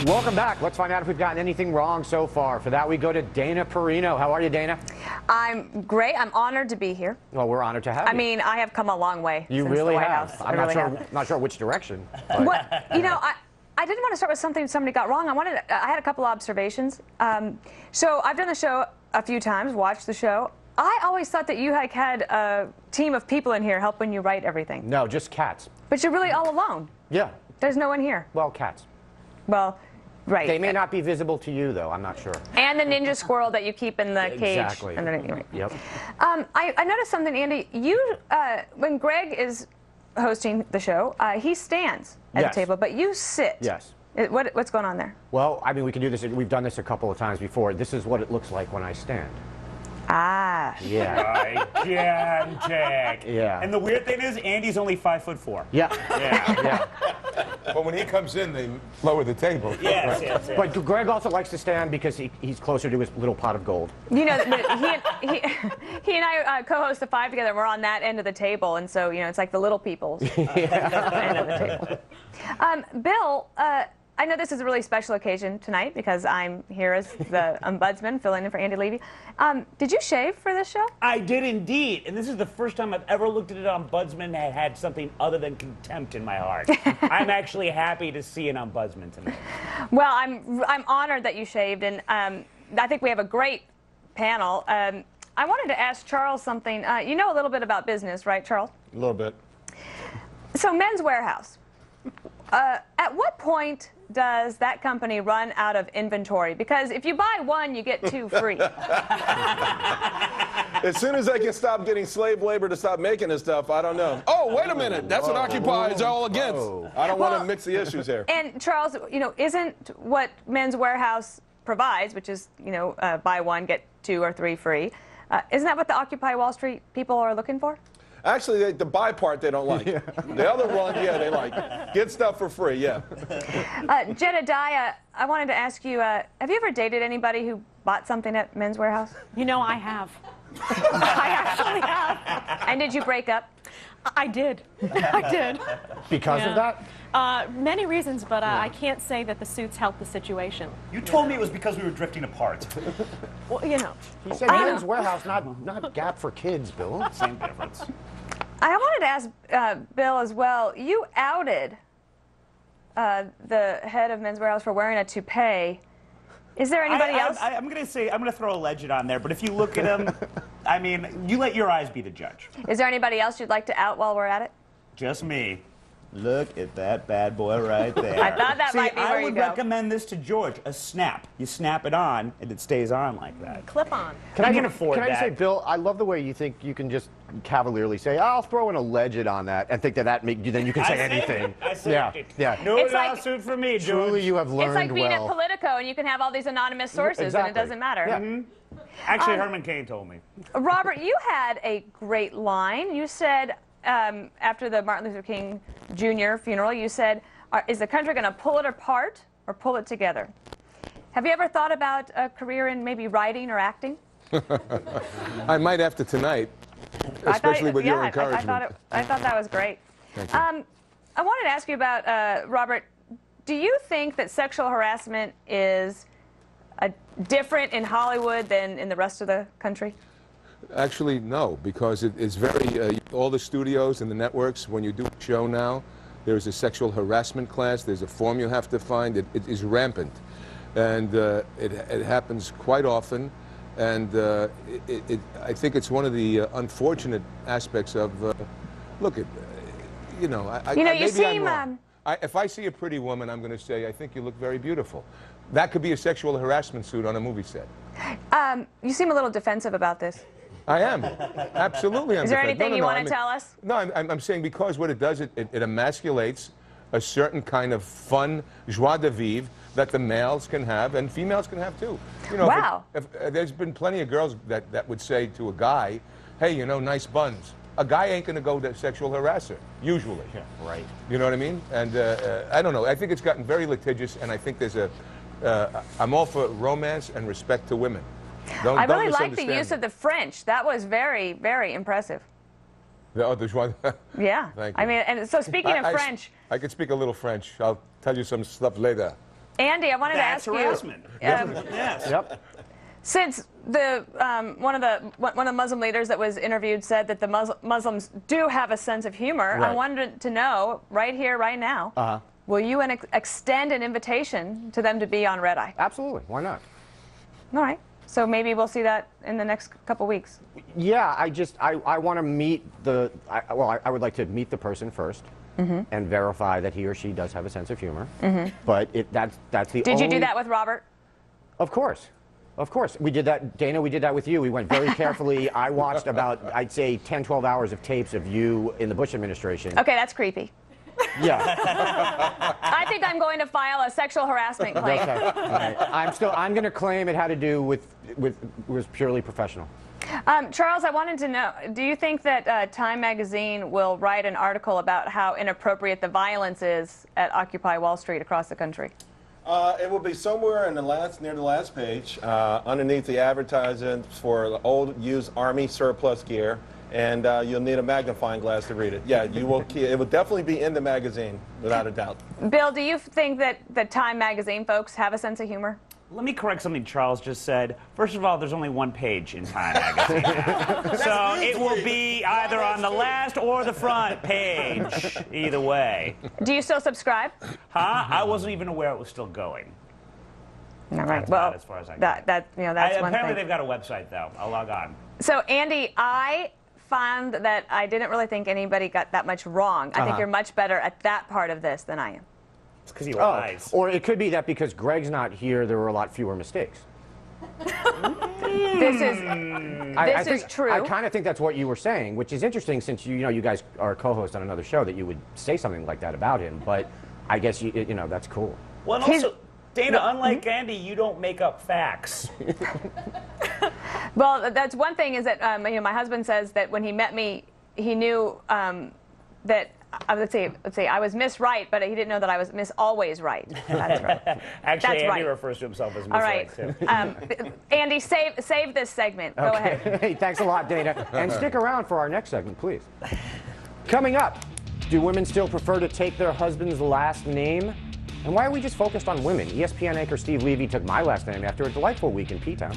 Welcome back. Let's find out if we've gotten anything wrong so far. For that, we go to Dana Perino. How are you, Dana? I'm great. I'm honored to be here. Well, we're honored to have you. I mean, I have come a long way. You since really the White have. House. I'm not sure which direction. But. Well, you know, I didn't want to start with something somebody got wrong. I had a couple observations. So I've done the show a few times, watched the show. I always thought that you had a team of people in here helping you write everything. No, just cats. But you're really all alone. Yeah. There's no one here. Well, cats. Well, right. They may not be visible to you, though. I'm not sure. And the ninja squirrel that you keep in the cage. Exactly. Underneath. Yep. I noticed something, Andy. You, when Greg is hosting the show, he stands at the table, but you sit. Yes. What's going on there? Well, I mean, we can do this. We've done this a couple of times before. This is what it looks like when I stand. Ah. Yeah. Gigantic. Yeah. And the weird thing is, Andy's only 5'4". Yeah. Yeah. But when he comes in, they lower the table. Yes, yes. But Greg also likes to stand because he's closer to his little pot of gold. You know, he and I co-host the Five together. And we're on that end of the table, and so you know, it's like the little people's end of the table. Bill. I know this is a really special occasion tonight because I'm here as the ombudsman filling in for Andy Levy. Did you shave for this show? I did indeed, and this is the first time I've ever looked at an ombudsman that had something other than contempt in my heart. I'm actually happy to see an ombudsman tonight. Well, I'm honored that you shaved, and I think we have a great panel. I wanted to ask Charles something. You know a little bit about business, right, Charles? A little bit. So Men's Warehouse. At what point does that company run out of inventory? Because if you buy one, you get two free. As soon as I can stop getting slave labor to stop making this stuff, I don't know. Oh, wait a minute. That's what Occupy is all against. I don't want to mix the issues here. And Charles, you know, isn't what Men's Warehouse provides, which is, you know, buy one, get two or three free, isn't that what the Occupy Wall Street people are looking for? Actually, the buy part they don't like. Yeah. The other one, yeah, they like. Get stuff for free, yeah. Jedediah, I wanted to ask you, have you ever dated anybody who bought something at Men's Warehouse? You know, I have. I actually have. And did you break up? I did. I did. Because of that? Many reasons, but I can't say that the suits helped the situation. You told me it was because we were drifting apart. Well, you know. He said Men's Warehouse, not Gap for kids, Bill. Same difference. I wanted to ask Bill as well. You outed the head of Men's Warehouse for wearing a toupee. Is there anybody else? I'm going to throw a legend on there, but if you look at him, I mean, you let your eyes be the judge. Is there anybody else you'd like to out while we're at it? Just me. Look at that bad boy right there. I thought that might be where you go. I would recommend this to George, a snap. You snap it on, and it stays on like that. Clip on. Can I just say, Bill, I love the way you think you can just cavalierly say, I'll throw in a legend on that, and think that then you can say anything. I saved it. Yeah. No It's like- lawsuit for me, George. Truly, you have learned It's like being well. at Politico, and you can have all these anonymous sources, and it doesn't matter. Yeah. Actually, Herman Cain told me. Robert, you had a great line. You said, after the Martin Luther King Jr. funeral, you said, is the country going to pull it apart or pull it together? Have you ever thought about a career in maybe writing or acting? I might after tonight, especially with your encouragement. I thought that was great. Thank you. I wanted to ask you about, Robert, do you think that sexual harassment is different in Hollywood than in the rest of the country? Actually, no, because it's very, all the studios and the networks, when you do a show now, there's a sexual harassment class, there's a form you have to find, it is rampant. And it happens quite often, and I think it's one of the unfortunate aspects of, look, you know, you seem, if I see a pretty woman, I'm going to say, I think you look very beautiful. That could be a sexual harassment suit on a movie set. you seem a little defensive about this. I am. Absolutely. Is there anything you want to tell us? No, I'm saying because what it does, it emasculates a certain kind of fun joie de vivre that the males can have and females can have too. You know, wow. If there's been plenty of girls that would say to a guy, hey, you know, nice buns. A guy ain't going to go to sexual harasser, usually. Yeah, right. You know what I mean? And I don't know. I think it's gotten very litigious, and I think there's I'm all for romance and respect to women. I really like the use of the French. That was very, very impressive. The joie. Yeah. Thank you. I mean, and so speaking of French. I could speak a little French. I'll tell you some stuff later. Andy, I wanted to ask harassment. you. Yes. Yep. Since the one of the Muslim leaders that was interviewed said that the Muslims do have a sense of humor, Right. I wanted to know right here, right now, will you extend an invitation to them to be on Red Eye? Absolutely. Why not? All right. So maybe we'll see that in the next couple weeks. Yeah, I want to meet I would like to meet the person first and verify that he or she does have a sense of humor. But that's the Did only... you do that with Robert? Of course. Of course. We did that, Dana, we did that with you. We went very carefully. I watched about, I'd say, 10, 12 hours of tapes of you in the Bush administration. Okay, that's creepy. Yeah. I think I'm going to file a sexual harassment claim. Okay. Right. I'm going to claim it had to do with was purely professional. Charles, I wanted to know, do you think that Time magazine will write an article about how inappropriate the violence is at Occupy Wall Street across the country? It will be somewhere in near the last page, underneath the advertisements for the old used Army surplus gear, and you'll need a magnifying glass to read it. Yeah, you will. It will definitely be in the magazine, without a doubt. Bill, do you think that the Time magazine folks have a sense of humor? Let me correct something Charles just said. First of all, there's only one page in Time magazine now. So it will be either on the last or the front page, either way. Do you still subscribe? Huh? I wasn't even aware it was still going. All right. That's Well, about as far as I that's one apparently thing. they've got a website, though. I'll log on. So, Andy, I found that I didn't really think anybody got that much wrong. I think you're much better at that part of this than I am. It's because he lies. Or it could be that because Greg's not here, there were a lot fewer mistakes. This is true. I kind of think that's what you were saying, which is interesting since you guys are co-hosts on another show that you would say something like that about him. But I guess you know that's cool. Well, and also, Dana, unlike Andy, you don't make up facts. Well, that's one thing is that my husband says that when he met me, he knew that let's say I was Miss Right, but he didn't know that I was Miss Always Right. That's right. Actually, That's Andy right. refers to himself as Miss All right. too. Andy, save this segment. Go ahead. Hey, thanks a lot, Dana. And stick around for our next segment, please. Coming up, do women still prefer to take their husband's last name? And why are we just focused on women? ESPN anchor Steve Levy took my last name after a delightful week in P-Town.